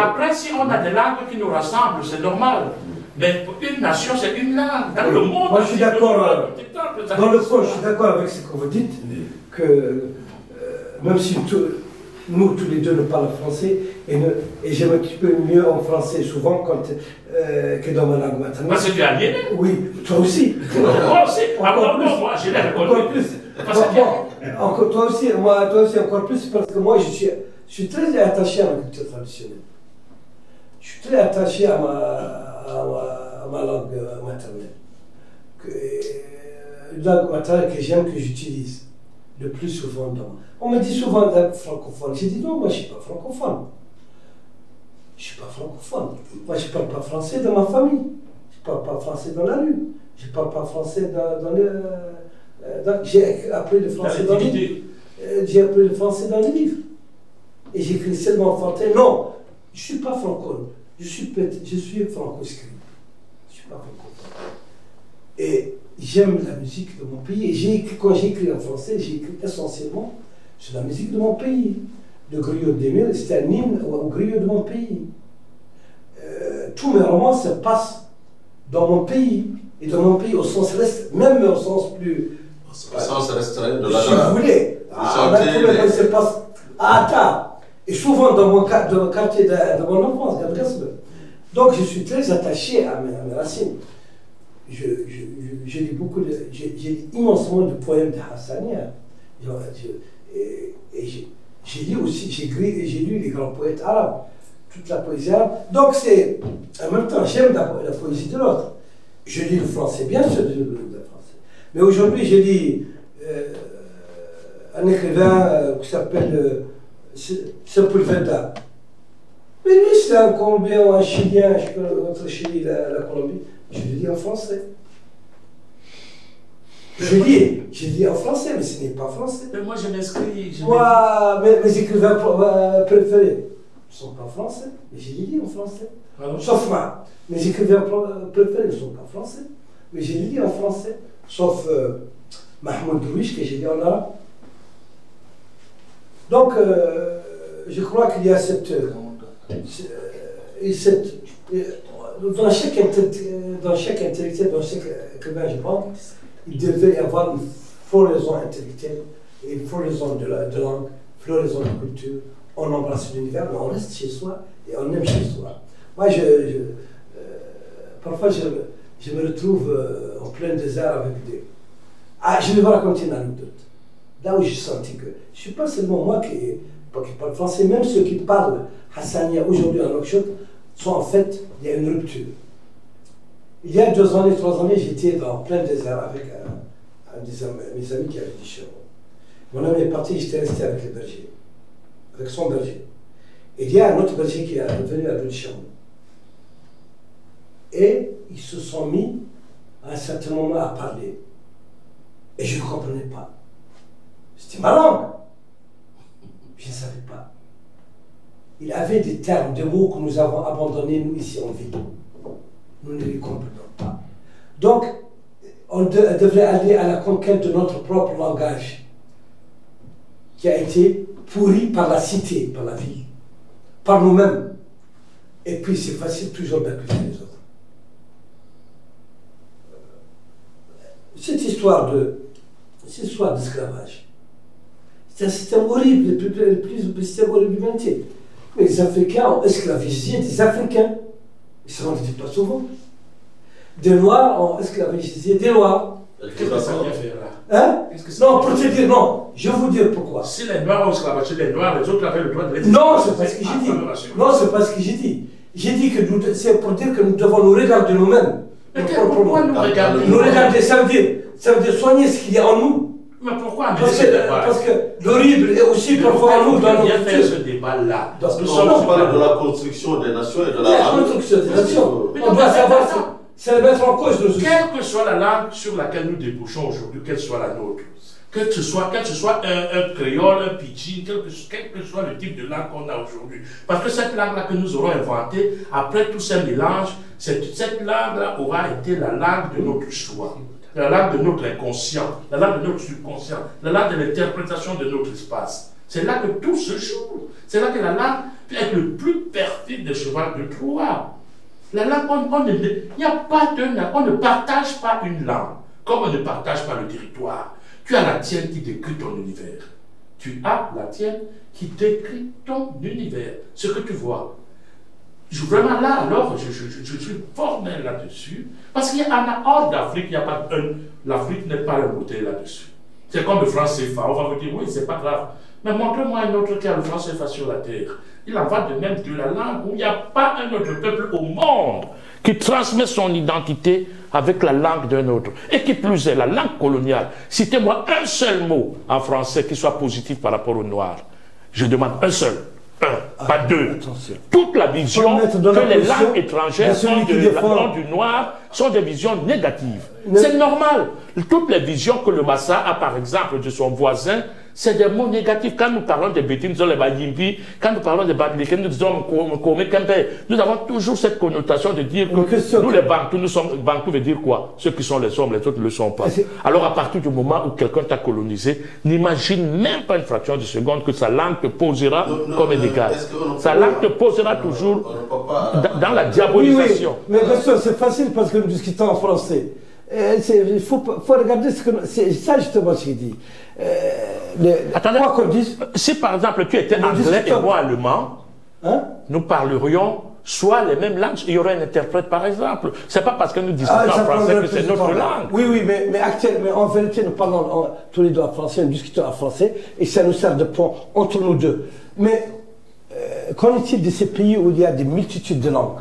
Après, si on a des langues qui nous rassemblent, c'est normal. Mais une nation, c'est une langue. Dans le monde, moi, je suis d'accord. Dans le fond, je suis d'accord avec ce que vous dites, que même si nous, tous les deux, ne parlons français, et j'aime un petit peu mieux en français souvent que dans ma langue maternelle. Parce que tu es aliéné? Oui, toi aussi. Moi aussi. Moi, je l'ai reconnu. Encore plus. Toi aussi, encore plus, parce que moi, je suis très attaché à ma culture traditionnelle. Je suis très attaché à ma langue maternelle. Une langue maternelle que j'aime, que j'utilise le plus souvent. On me dit souvent d'être francophone. J'ai dit non, moi je ne suis pas francophone. Je ne suis pas francophone. Moi je ne parle pas français dans ma famille. Je ne parle pas français dans la rue. Je ne parle pas français j'ai appris le français dans les livres. J'ai appris le français dans les livres. Et j'écris seulement en français. Non, je ne suis pas francophone. Je suis franco-scribe. Je ne suis pas francophone. Et j'aime la musique de mon pays. Et quand j'écris en français, j'écris essentiellement sur la musique de mon pays. Le Griot d'Émile, c'était un hymne au Griot de mon pays. Tous mes romans se passent dans mon pays. Et dans mon pays, au sens restreint, même au sens plus. Au sens restreint de la si vous voulez. Se passe à Atta. Et souvent dans mon quartier de mon enfance, Gadresme. Donc je suis très attaché à mes racines. J'ai lu immensément de poèmes de Hassania. Et j'ai lu aussi, j'ai lu les grands poètes arabes, toute la poésie arabe. Donc c'est, en même temps, j'aime la poésie de l'autre. Je lis le français, bien sûr, je lis le français. Mais aujourd'hui, je lis un écrivain qui s'appelle Sepulveda. Mais lui, c'est un Colombien ou un Chilien, je connais entre Chili et la Colombie. Je le lis en français. Je lis en français, mais ce n'est pas français. Mais moi, je m'inscris. Moi, mes écrivains préférés ne sont pas français, mais je les lis en français. Alors, Sauf moi. Mes écrivains préférés ne sont pas français, mais je les lis en français. Sauf Mahmoud Drouish, que j'ai lu en arabe. Donc, je crois qu'il y a dans chaque intellectuel, dans chaque écrivain, je pense, il devait y avoir une floraison intellectuelle et une floraison de langue, floraison de culture. On embrasse l'univers, mais on reste chez soi et on aime chez soi. Moi, parfois, je me retrouve en plein désert avec des... Ah, je vais vous raconter une anecdote. Là où j'ai senti que, je ne suis pas seulement moi qui parle français, même ceux qui parlent Hassania aujourd'hui en Nouakchott, sont en fait, il y a une rupture. Il y a 2 années, 3 années, j'étais dans plein désert avec un de mes amis qui avait des chevaux. Mon ami est parti, j'étais resté avec les bergers, avec son berger. Et il y a un autre berger qui est venu à Belchon. Et ils se sont mis à un certain moment à parler. Et je ne comprenais pas. C'était ma langue. Je ne savais pas. Il avait des termes, des mots que nous avons abandonnés, nous, ici en ville. Nous ne les comprenons pas. Donc, on devrait aller à la conquête de notre propre langage, qui a été pourri par la cité, par la ville, par nous-mêmes. Et puis, c'est facile toujours d'accuser les autres. Cette histoire d'esclavage, c'est un système horrible, le plus système horrible de l'humanité. Mais les Africains ont esclavagisé des Africains. Ils ne se rendaient pas souvent. Des Noirs ont esclavagisé des Noirs. qu'est-ce que ça vient faire là? Hein? Non, pour te dire, non. Je vais vous dire pourquoi. Si les Noirs ont esclavagé les Noirs, les autres avaient le droit de les... Non, c'est pas ce que j'ai dit. Non, c'est pas ce que j'ai dit. J'ai dit que c'est pour dire que nous devons nous regarder nous-mêmes. Mais pourquoi nous regarder? Nous regarder, ça veut dire soigner ce qu'il y a en nous. Mais pourquoi? Parce que l'horrible est aussi parfois en nous dans nos cultures. Faire ce débat-là. On parle de la construction des nations et de la construction des nations. On doit savoir ça. C'est le mettre en cause de quelle que soit la langue sur laquelle nous débouchons aujourd'hui, quelle soit la nôtre, que ce soit un créole, un pidgin, quel que soit le type de langue qu'on a aujourd'hui. Parce que cette langue-là que nous aurons inventée, après tous ces mélanges, cette langue-là aura été la langue de notre choix, la langue de notre inconscient, la langue de notre subconscient, la langue de l'interprétation de notre espace. C'est là que tout se joue. C'est là que la langue peut être le plus perfide des chevals de Troie. La langue, il n'y a pas de langue, on ne partage pas une langue, comme on ne partage pas le territoire. Tu as la tienne qui décrit ton univers. Tu as la tienne qui décrit ton univers, ce que tu vois. Vraiment là, alors, je suis formel là-dessus, parce qu'il y en a hors d'Afrique, il n'y a pas l'Afrique n'est pas un modèle là-dessus. C'est comme le franc CFA, on va vous dire, oui, c'est pas grave. Mais montre-moi un autre qui a le franc CFA sur la terre. Il en va de même de la langue où il n'y a pas un autre peuple au monde qui transmet son identité avec la langue d'un autre. Et qui plus est, la langue coloniale. Citez-moi un seul mot en français qui soit positif par rapport au noir. Je demande un seul. Pas deux. Attention. Toute la vision que les langues étrangères ont du noir sont des visions négatives. C'est normal. Toutes les visions que le Massa a, par exemple, de son voisin, c'est des mots négatifs. Quand nous parlons des bêtises, nous disons les Bayimbi, quand nous parlons des Babilikens, nous disons Kome Kempe. Nous avons toujours cette connotation de dire que nous, les Bantus, nous sommes. Bantu veut dire quoi? Ceux qui sont les hommes, les autres ne le sont pas. Alors, à partir du moment où quelqu'un t'a colonisé, n'imagine même pas une fraction de seconde que sa langue te posera comme un égal. Sa langue te posera toujours dans la diabolisation. Oui, mais bien sûr, c'est facile parce que nous discutons en français. Il faut regarder ce que... C'est ça justement ce qu'il dit. Attendez, si par exemple tu étais anglais et moi allemand, hein? Nous parlerions soit les mêmes langues, il y aurait un interprète par exemple. C'est pas parce que nous discutons en français que c'est notre langue. Oui, mais en vérité nous parlons tous les deux en français, nous discutons en français et ça nous sert de pont entre nous deux. Mais qu'en est-il de ces pays où il y a des multitudes de langues?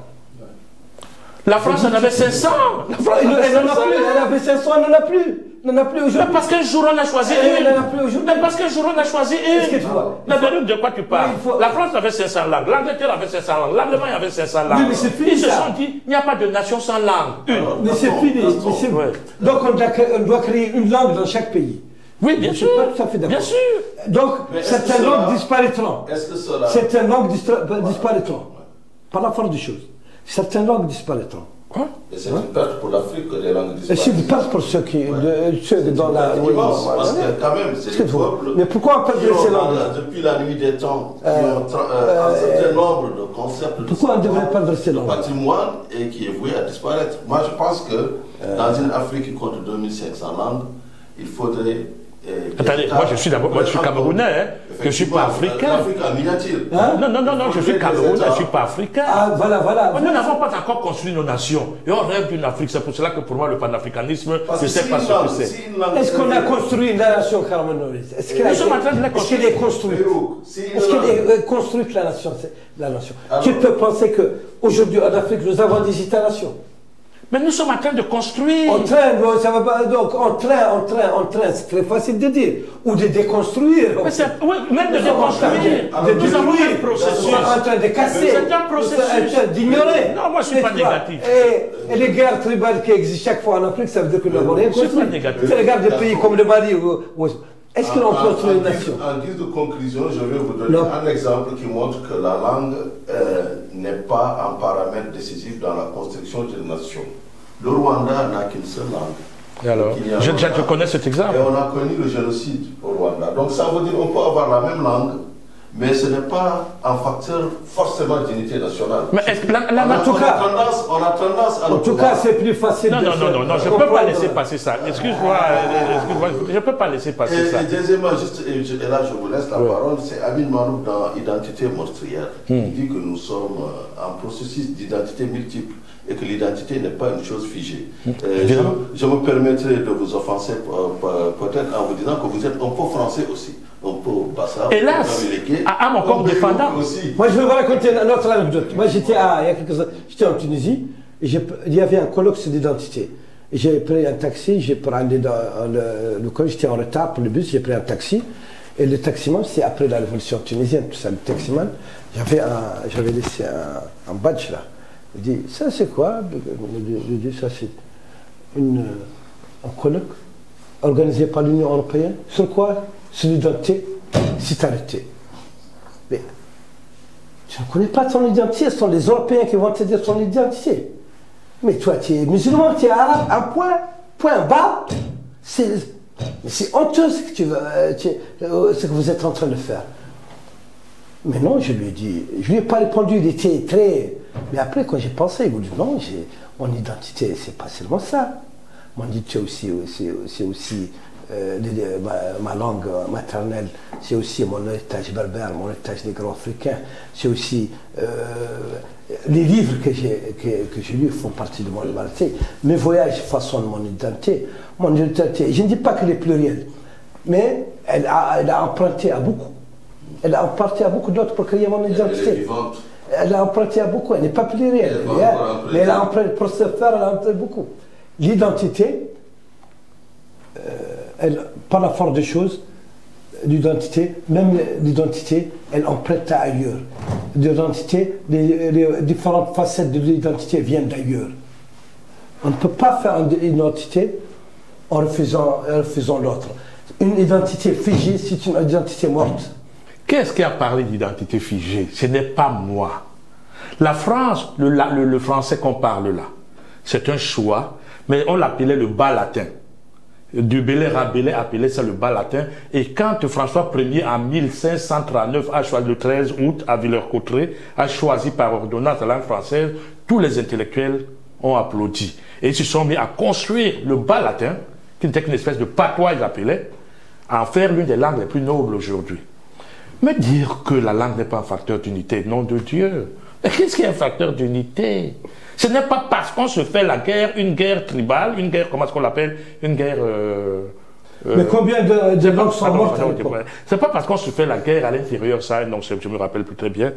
La France en avait 500. La France Elle en avait n'en a 500. plus, elle avait 500, elle n'en a plus. Elle n'en a plus Mais aujourd'hui. parce qu'un jour on a choisi Elle une. n'en a plus aujourd'hui. Mais parce qu'un jour on a choisi Est-ce que une. tu vois? Mais de quoi tu parles? Oui, il faut- La France avait 500 langues, l'Angleterre avait 500 langues, l'Allemagne avait 500 langues. Oui, mais c'est fini, Ils se ça. sont dit, il n'y a pas de nation sans langue. Une. Mais c'est fini. Gaston, mais c'est- ouais. Donc on doit créer une langue dans chaque pays. Oui, bien Je sûr. suis pas tout à fait d'accord. Bien sûr. Donc Mais est-ce que certaines cela- langues disparaîtront. Est-ce que cela... Certaines langues disparaîtront. Par la force des choses. Certaines langues disparaîtront. Quoi? Et c'est une perte pour l'Afrique que les langues Et disparaissent. c'est une perte pour ceux qui, ceux dans la. C'est immense, parce que quand même, c'est des peuples Mais pourquoi on perd qui ont, ces langues? depuis la nuit des temps, qui ont un certain nombre de concepts de Pourquoi on devrait perdre ces langues? patrimoine et qui est voué à disparaître. Moi, je pense que dans une Afrique qui compte 2500 langues, il faudrait... Attendez, moi je suis d'abord, moi je suis camerounais, hein. Je ne suis pas africain. L'Afrique en miniature. Hein? Non, je suis camerounais, je ne suis pas africain. Ah, voilà. Nous n'avons pas encore construit nos nations. Et on rêve d'une Afrique. C'est pour cela que pour moi, le panafricanisme, je ne sais pas ce que c'est. Est-ce qu'on a construit la nation camerounaise? Est-ce qu'elle Nous sommes en train de la est-ce qu'elle est construite? Est-ce qu'elle est construite la nation? Alors- Tu peux penser qu'aujourd'hui en Afrique, nous avons des États-nations. Mais nous sommes en train de construire. En train, ça va pas. Donc, en train, c'est très facile de dire. Ou de déconstruire. Mais c'est, oui, même de Nous sommes en train déconstruire. de Nous avons un détruire. processus. Nous sommes en train de casser. C'est un processus. Nous sommes en train d'ignorer. Non, moi, je suis pas N'est-ce négatif. Et les guerres tribales qui existent chaque fois en Afrique, ça veut dire que nous n'avons rien Je suis construit. pas négatif. Tu regardes des pays comme le Mali. Est-ce qu'on construit une nation? En guise de conclusion, je vais vous donner Non. un exemple qui montre que la langue n'est pas un paramètre décisif dans la construction d'une nation. Le Rwanda n'a qu'une seule langue. Et alors, Il y a un je Rwanda. connais cet exemple. Et on a connu le génocide au Rwanda. Donc ça veut dire qu'on peut avoir la même langue, mais ce n'est pas un facteur forcément d'unité nationale. Mais est-ce que On a tendance à En tout cas, c'est plus facile Non, de non, faire- non, je ne peux pas laisser passer ça. Excuse-moi, je ne peux pas laisser passer ça. Et deuxièmement, juste, et là je vous laisse la parole, c'est Amin Manouk dans Identité meurtrière. Il dit que nous sommes en processus d'identité multiple et que l'identité n'est pas une chose figée. Je me permettrai de vous offenser peut-être en vous disant que vous êtes un peu français aussi. Un peu bassa. Hélas, à mon corps défendant. Aussi. Moi, je vais vous raconter une autre anecdote. Moi, il y a quelques années, j'étais en Tunisie, et il y avait un colloque sur l'identité. Et j'ai pris un taxi, j'ai pris aller dans le colloque, j'étais en retard pour le bus, j'ai pris un taxi. Et le taximan, c'est après la révolution tunisienne, tout ça, le taximan, j'avais laissé un badge là. Il dit, ça c'est quoi? Je dis, ça c'est un colloque organisé par l'Union européenne. Sur quoi? Sur l'identité, c'est arrêté. Mais tu ne connais pas ton identité, ce sont les Européens qui vont te dire ton identité. Mais toi, tu es musulman, tu es arabe, un point barre. C'est honteux ce que vous êtes en train de faire. Mais non, je lui ai dit, je lui ai pas répondu, il était très... Mais après, quand j'ai pensé, il m'a dit, non, mon identité, c'est pas seulement ça. Mon identité c'est aussi ma langue maternelle, c'est aussi mon héritage berbère, mon héritage négro-africain, c'est aussi les livres que j'ai lus font partie de mon identité. Mes voyages façonnent mon identité. Mon identité, je ne dis pas qu'elle est plurielle, mais elle a emprunté à beaucoup. Elle a emprunté à beaucoup d'autres pour créer mon identité. Elle est vivante. Elle a emprunté à beaucoup, elle n'est pas plurielle, mais elle a emprunté, pour se faire, elle a emprunté beaucoup. L'identité, par la force des choses, l'identité, même l'identité, elle emprunte à ailleurs. L'identité, les différentes facettes de l'identité viennent d'ailleurs. On ne peut pas faire une identité en refusant l'autre. Une identité figée, c'est une identité morte. Qu'est-ce qui a parlé d'identité figée? Ce n'est pas moi. La France, le français qu'on parle là, c'est un choix, mais on l'appelait le bas latin. Du Bellay Rabelais appelait ça le bas latin. Et quand François Ier en 1539 a choisi le 13 août à Villers-Cotterêts, a choisi par ordonnance la langue française, tous les intellectuels ont applaudi. Et ils se sont mis à construire le bas latin, qui n'était qu'une espèce de patois, ils appelaient, à en faire l'une des langues les plus nobles aujourd'hui. Mais dire que la langue n'est pas un facteur d'unité, nom de Dieu. Mais qu'est-ce qui est un facteur d'unité? Ce n'est pas parce qu'on se fait la guerre, une guerre tribale, une guerre, comment est-ce qu'on l'appelle? Une guerre... mais combien de langues sont mortes à l'époque? C'est pas parce qu'on se fait la guerre à l'intérieur, ça, non, je me rappelle plus très bien,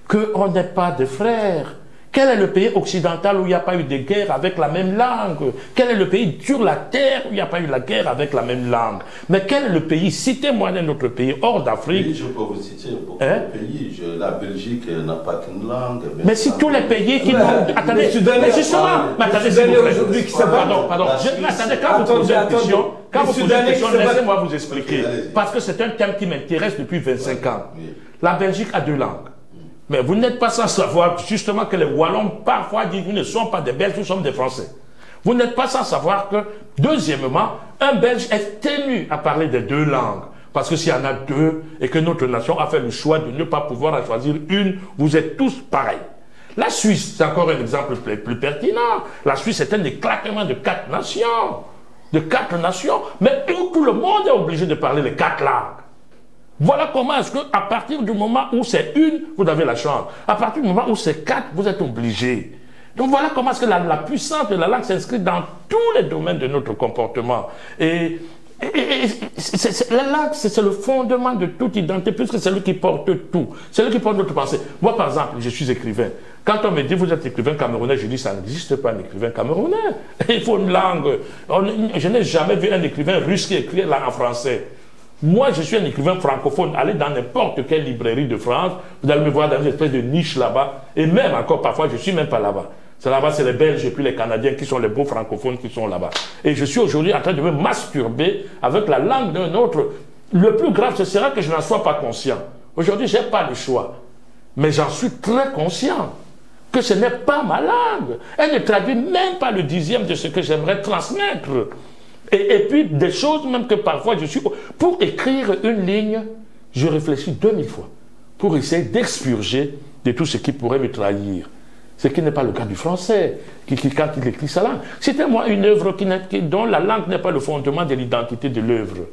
qu'on n'est pas des frères. Quel est le pays occidental où il n'y a pas eu de guerre avec la même langue? Quel est le pays sur la terre où il n'y a pas eu la guerre avec la même langue? Mais quel est le pays? Citez-moi un autre pays hors d'Afrique. Oui, je peux vous citer beaucoup de pays. La Belgique n'a pas qu'une langue. Mais si tous les pays qui... Attendez, mais justement... Attendez, s'il vous plaît. Pardon. Attendez, quand vous posez une question, laissez-moi vous expliquer. Parce que c'est un thème qui m'intéresse depuis 25 ans. La Belgique a 2 langues. Mais vous n'êtes pas sans savoir justement que les Wallons parfois disent nous ne sommes pas des Belges, nous sommes des Français. Vous n'êtes pas sans savoir que, deuxièmement, un Belge est tenu à parler des 2 langues. Parce que s'il y en a 2 et que notre nation a fait le choix de ne pas pouvoir en choisir une, vous êtes tous pareils. La Suisse, c'est encore un exemple plus pertinent. La Suisse est un éclatement de 4 nations. De 4 nations, mais où tout le monde est obligé de parler les 4 langues. Voilà comment est-ce qu'à partir du moment où c'est une, vous avez la chance. À partir du moment où c'est 4, vous êtes obligé. Donc voilà comment est-ce que la puissance de la langue s'inscrit dans tous les domaines de notre comportement. Et la langue, c'est le fondement de toute identité, puisque c'est lui qui porte tout. C'est lui qui porte notre pensée. Moi, par exemple, je suis écrivain. Quand on me dit vous êtes écrivain camerounais, je dis ça n'existe pas un écrivain camerounais. Il faut une langue. Je n'ai jamais vu un écrivain russe qui écrit là en français. Moi, je suis un écrivain francophone. Allez dans n'importe quelle librairie de France, vous allez me voir dans une espèce de niche là-bas. Et même encore parfois, je ne suis même pas là-bas. C'est là-bas, c'est les Belges et puis les Canadiens qui sont les beaux francophones qui sont là-bas. Et je suis aujourd'hui en train de me masturber avec la langue d'un autre. Le plus grave, ce sera que je n'en sois pas conscient. Aujourd'hui, je n'ai pas le choix. Mais j'en suis très conscient que ce n'est pas ma langue. Elle ne traduit même pas le 10e de ce que j'aimerais transmettre. Et puis des choses même que parfois je suis... Pour écrire une ligne, je réfléchis 2000 fois pour essayer d'expurger de tout ce qui pourrait me trahir. Ce qui n'est pas le cas du français, quand il écrit sa langue. Citez-moi une œuvre dont la langue n'est pas le fondement de l'identité de l'œuvre.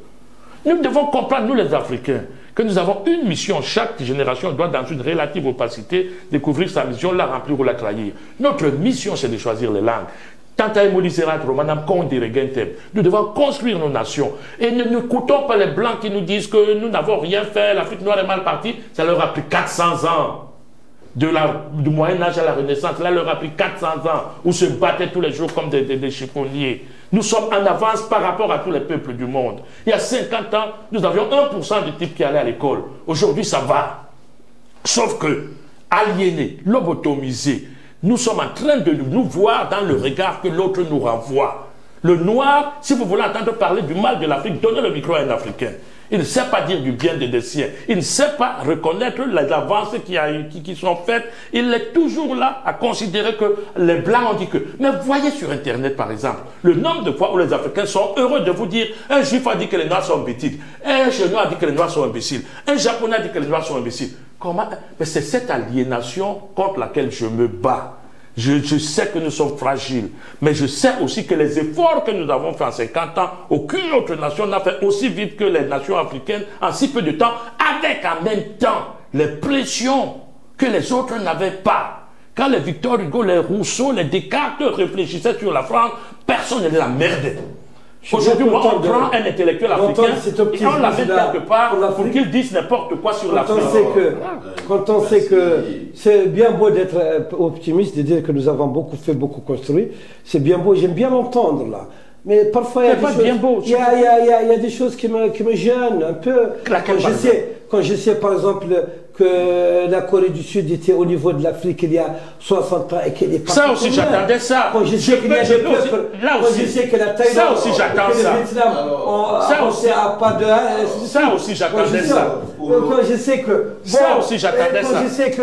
Nous devons comprendre, nous les Africains, que nous avons une mission. Chaque génération doit, dans une relative opacité, découvrir sa mission, la remplir ou la trahir. Notre mission, c'est de choisir les langues. Nous devons construire nos nations. Et ne nous écoutons pas les Blancs qui nous disent que nous n'avons rien fait, l'Afrique noire est mal partie. Ça leur a pris 400 ans. Du Moyen-Âge à la Renaissance, là, leur a pris 400 ans, où se battaient tous les jours comme des chiffonniers. Nous sommes en avance par rapport à tous les peuples du monde. Il y a 50 ans, nous avions 1% de types qui allaient à l'école. Aujourd'hui, ça va. Sauf que, aliénés, lobotomisés, nous sommes en train de nous voir dans le regard que l'autre nous renvoie. Le noir, si vous voulez entendre parler du mal de l'Afrique, donnez le micro à un Africain. Il ne sait pas dire du bien des siens. Il ne sait pas reconnaître les avancées qui sont faites. Il est toujours là à considérer que les Blancs ont dit que... Mais voyez sur Internet, par exemple, le nombre de fois où les Africains sont heureux de vous dire un Juif a dit que les Noirs sont bêtises, un Chinois a dit que les Noirs sont imbéciles, un Japonais a dit que les Noirs sont imbéciles. Comment? Mais c'est cette aliénation contre laquelle je me bats. Je sais que nous sommes fragiles, mais je sais aussi que les efforts que nous avons fait en 50 ans, aucune autre nation n'a fait aussi vite que les nations africaines en si peu de temps, avec en même temps les pressions que les autres n'avaient pas. Quand les Victor Hugo, les Rousseau, les Descartes réfléchissaient sur la France, personne ne les a merdés. Aujourd'hui, moi, on prend un intellectuel africain et on l'amène quelque part pour qu'il dise n'importe quoi sur l'Afrique. Quand on sait que c'est bien beau d'être optimiste, de dire que nous avons beaucoup fait, beaucoup construit, c'est bien beau, j'aime bien l'entendre là. Mais parfois, il y a des choses qui me gênent un peu. Quand je sais, par exemple, que la Corée du Sud était au niveau de l'Afrique il y a 60 ans et qu'elle n'est pas... Ça aussi, j'attendais ça. Quand je sais qu'il y a des peuples... Là aussi, je sais que la Thaïlande... Ça aussi, j'attends ça. Ça aussi, pas de... Ça aussi, j'attendais ça. Quand je sais que... Ça aussi, j'attendais ça. Quand je sais que...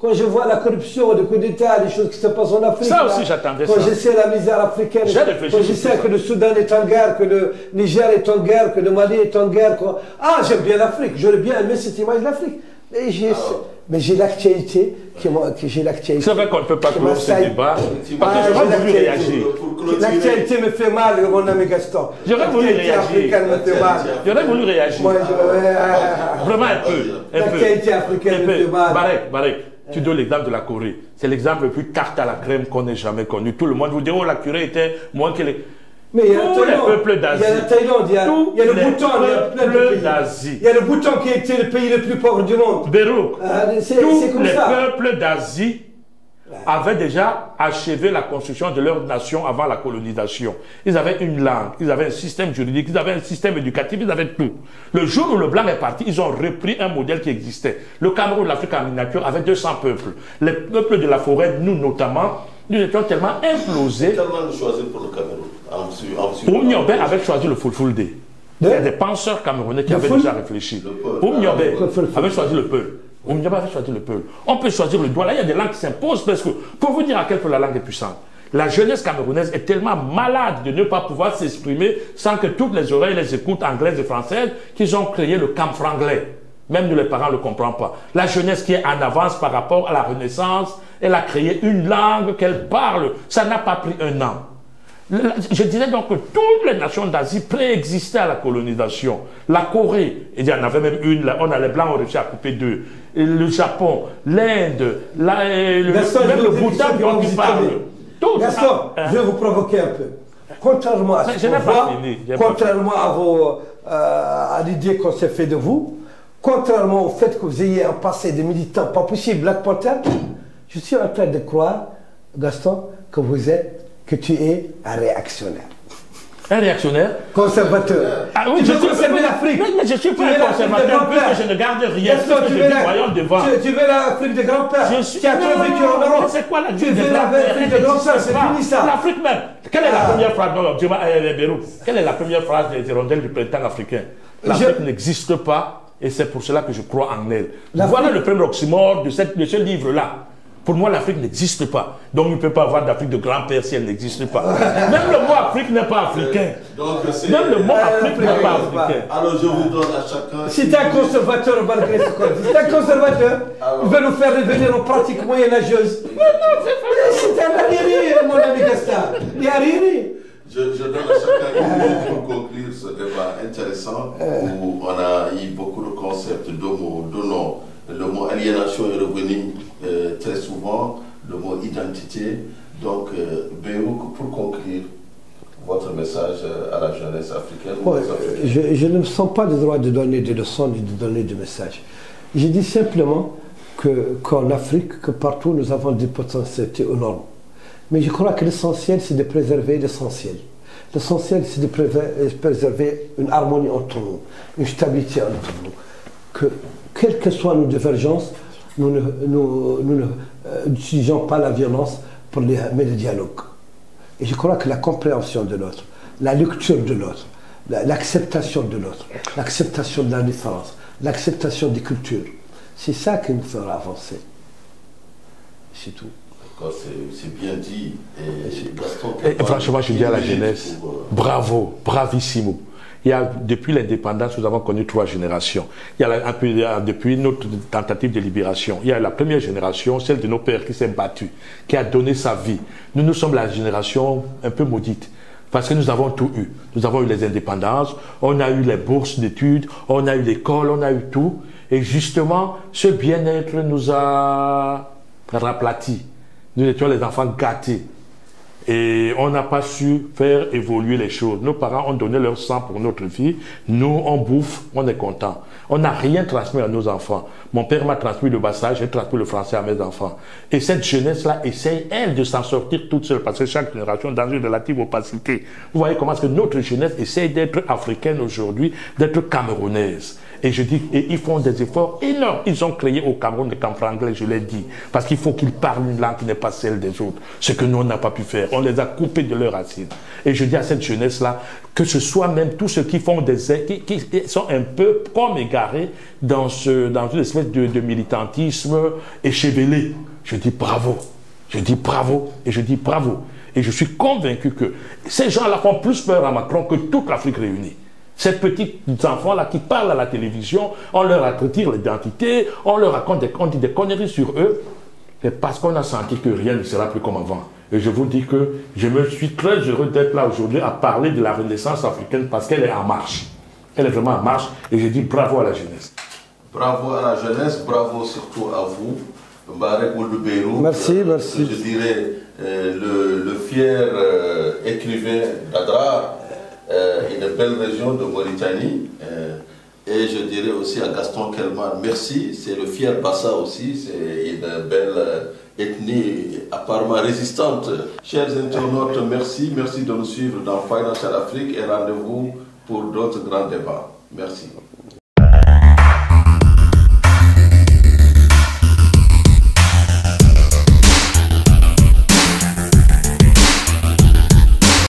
Quand je vois la corruption, le coup d'État, les choses qui se passent en Afrique... Ça aussi, j'attendais ça. Quand je sais la misère africaine... Quand je sais que le Soudan est en guerre, que le Niger est en guerre, que le Mali est en guerre... Ah, j'aime bien l'Afrique. J'aurais bien aimé cette image de l'Afrique. Mais j'ai l'actualité C'est vrai qu'on ne peut pas clore ce débat parce que j'aurais voulu réagir. L'actualité me fait mal, mon ami Gaston. J'aurais voulu réagir. J'aurais voulu réagir. Vraiment un peu. L'actualité africaine me fait mal. Barek, tu donnes l'exemple de la Corée. C'est l'exemple le plus tarte à la crème qu'on ait jamais connu. Tout le monde vous dit, oh, la Corée était moins que les... Mais il y a tous les peuples d'Asie. Il y a la Thaïlande, il y a le Bhoutan, il y a plein de pays. Il y a le Bhoutan qui était le pays le plus pauvre du monde. Bérouk. C'est comme ça. Tous les peuples d'Asie avaient déjà achevé la construction de leur nation avant la colonisation. Ils avaient une langue, ils avaient un système juridique, ils avaient un système éducatif, ils avaient tout. Le jour où le blanc est parti, ils ont repris un modèle qui existait. Le Cameroun, l'Afrique en miniature, avait 200 peuples. Les peuples de la forêt, nous notamment, nous étions tellement implosés. Quelle langue choisir pour le Cameroun? Oumniobé avait choisi le Fulfulde. Il y a des penseurs camerounais qui avaient déjà réfléchi. Oumniobé avait choisi le Peul. Oumniobé avait choisi le Peul. On peut choisir le Douala. Il y a des langues qui s'imposent parce que, pour vous dire à quel point la langue est puissante, la jeunesse camerounaise est tellement malade de ne pas pouvoir s'exprimer sans que toutes les oreilles les écoutent anglaises et françaises qu'ils ont créé le camp-franglais. Même nous, les parents ne le comprennent pas. La jeunesse qui est en avance par rapport à la Renaissance, elle a créé une langue qu'elle parle. Ça n'a pas pris un an. Je disais donc que toutes les nations d'Asie préexistaient à la colonisation. La Corée, il y en avait même une, les Blancs ont réussi à couper deux. Le Japon, l'Inde, même le Bhoutan qui parle. Gaston, je vais vous provoquer un peu. Contrairement à ce qu'on voit, contrairement à l'idée qu'on s'est fait de vous, contrairement au fait que vous ayez un passé de militant pas possible, Black Panther, je suis en train de croire, Gaston, que tu es un réactionnaire. Un réactionnaire? Conservateur. Ah oui, je conserve l'Afrique. Mais je ne suis pas un conservateur, puisque je ne garde rien. Tu veux l'Afrique de grand-père. Tu as trop vécu en Europe. C'est quoi l'Afrique de grand-père? Tu veux l'Afrique de grand-père, c'est fini ça. L'Afrique même. Quelle est la première phrase quelle est la première phrase des hirondelles du printemps africain? L'Afrique n'existe pas et c'est pour cela que je crois en elle. Voilà le premier oxymore de ce livre-là. Pour moi, l'Afrique n'existe pas. Donc, il ne peut pas avoir d'Afrique de grand-père si elle n'existe pas. Même le mot Afrique n'est pas africain. Même le mot Afrique n'est pas africain. Alors, je vous donne à chacun... Si tu es un conservateur, malgré ce qu'on dit, si tu es un conservateur, il va nous faire revenir aux pratiques moyenâgeuses. C'est un arriéré, mon ami Gaston. Il est arriéré. Je donne à chacun une minute pour conclure ce débat intéressant où on a eu beaucoup de concepts, de mots, de noms. Le mot aliénation est revenu très souvent, le mot identité. Donc, Bérouk, pour conclure, votre message à la jeunesse africaine. Je ne me sens pas le droit de donner des leçons ni de donner des messages. Je dis simplement qu'en Afrique, que partout, nous avons des potentialités énormes. Mais je crois que l'essentiel, c'est de préserver l'essentiel. L'essentiel, c'est de préserver une harmonie entre nous, une stabilité entre nous. Quelles que soient nos divergences, nous n'utilisons pas la violence mais le dialogue. Et je crois que la compréhension de l'autre, la lecture de l'autre, l'acceptation de l'autre, l'acceptation de la différence, l'acceptation des cultures, c'est ça qui nous fera avancer. C'est tout. C'est bien dit. Et franchement, je dis à la jeunesse, bravo, bravissimo. Depuis l'indépendance, nous avons connu 3 générations. Depuis notre tentative de libération, il y a la première génération, celle de nos pères qui s'est battue, qui a donné sa vie. Nous sommes la génération un peu maudite. Parce que nous avons tout eu. Nous avons eu les indépendances, on a eu les bourses d'études, on a eu l'école, on a eu tout. Et justement, ce bien-être nous a raplatis. Nous étions les enfants gâtés. Et on n'a pas su faire évoluer les choses. Nos parents ont donné leur sang pour notre vie. Nous, on bouffe, on est content. On n'a rien transmis à nos enfants. Mon père m'a transmis le bassin, j'ai transmis le français à mes enfants. Et cette jeunesse-là essaye, elle, de s'en sortir toute seule. Parce que chaque génération est dans une relative opacité. Vous voyez comment est-ce que notre jeunesse essaye d'être africaine aujourd'hui, d'être camerounaise. Et je dis, et ils font des efforts énormes. Ils ont créé au Cameroun le camp franglais, je l'ai dit. Parce qu'il faut qu'ils parlent une langue qui n'est pas celle des autres. Ce que nous, on n'a pas pu faire. On les a coupés de leurs racines. Et je dis à cette jeunesse-là, que ce soit même tous ceux qui font qui sont un peu comme égarés dans une espèce de militantisme échevelé. Je dis bravo. Je dis bravo. Et je dis bravo. Et je suis convaincu que ces gens-là font plus peur à Macron que toute l'Afrique réunie. Ces petits enfants-là qui parlent à la télévision, on leur retire l'identité, on leur raconte on dit des conneries sur eux, c'est parce qu'on a senti que rien ne sera plus comme avant. Et je vous dis que je me suis très heureux d'être là aujourd'hui à parler de la Renaissance africaine parce qu'elle est en marche. Elle est vraiment en marche et je dis bravo à la jeunesse. Bravo à la jeunesse, bravo surtout à vous. Mbarek Ouldou-Bérouk. Merci, merci. Je dirais le fier écrivain d'Adrar. Une belle région de Mauritanie. Et je dirais aussi à Gaston Kelman, merci. C'est le fier Bassa aussi. C'est une belle ethnie apparemment résistante. Chers internautes, merci de nous suivre dans Financial Afrique et rendez-vous pour d'autres grands débats. Merci.